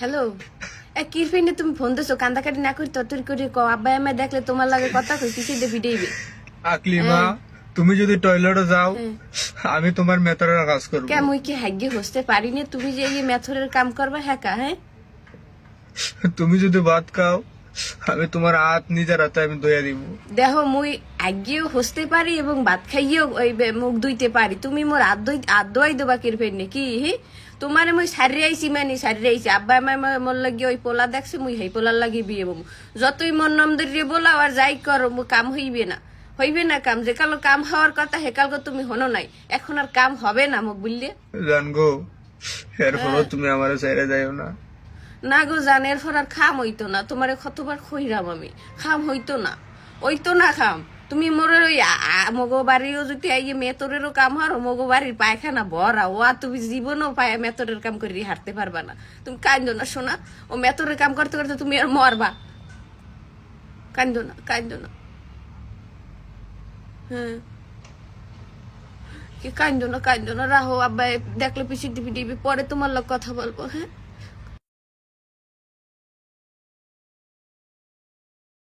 Hello, কিরফিনে তুমি phone দিছো কান্দাকাটি না করি তরতরি করে কও আব্বাই আমায় দেখলে তোমার লাগে কথা কই পিছে দিয়ে ভিড়াইবে। আকলিমা তুমি যদি টয়লেটে যাও হ্যাঁ। আমি তোমার মেথরের কাজ করব। কে মুই কি হাগ্যে হসতে পারি না তুমি যে এই মেথরের কাম করবা হ্যাঁ হ্যাঁ। তুমি যদি ভাত খাও আমি তোমার হাত নিজের হাতে আমি ধুয়ে দিব। দেখো মুই আগেও হসতে পারি এবং ভাত খাইয়েও ওই মুখ ধুইতে পারি, তুমি মোর হাত ধোয়াই দেবা কিরফিনে কি হি তোমারে মুই সারি আইছি মানে সারি আইছি আব্বা আমায় মোর লাগি ওই পোলা দেখছে মুই হেই পোলার লাগি বিয়ে বমু যতই মন নাম ধরিয়ে বলা আর যাই করো মু কাম হইবে না কাম যে কালো কাম হওয়ার কথা হেকাল তুমি হনো নাই এখন আর কাম হবে না মুখ বুঝলে জানগো এরপরও তুমি আমার ছেড়ে যাইও না। না গো জান এরপর আর খাম হইতো না, তোমারে কতবার খইরাম আমি খাম হইতো না খাম তুমি মোর ওই মগো বাড়িও যদি আইয়ে মেতরেরও কাম হারো মগো বাড়ির পায়খানা ভরা ও আর তুমি জীবনও পায় মেতরের কাম করে হারতে পারবা না। তুমি কান্দো না শোনা, ও মেতরের কাম করতে করতে তুমি আর মরবা। কান্দো না হ্যাঁ কি কান্দো না রাহো আব্বাই দেখলে পিছিয়ে দিবি পরে তোমার লোক কথা বলবো হ্যাঁ।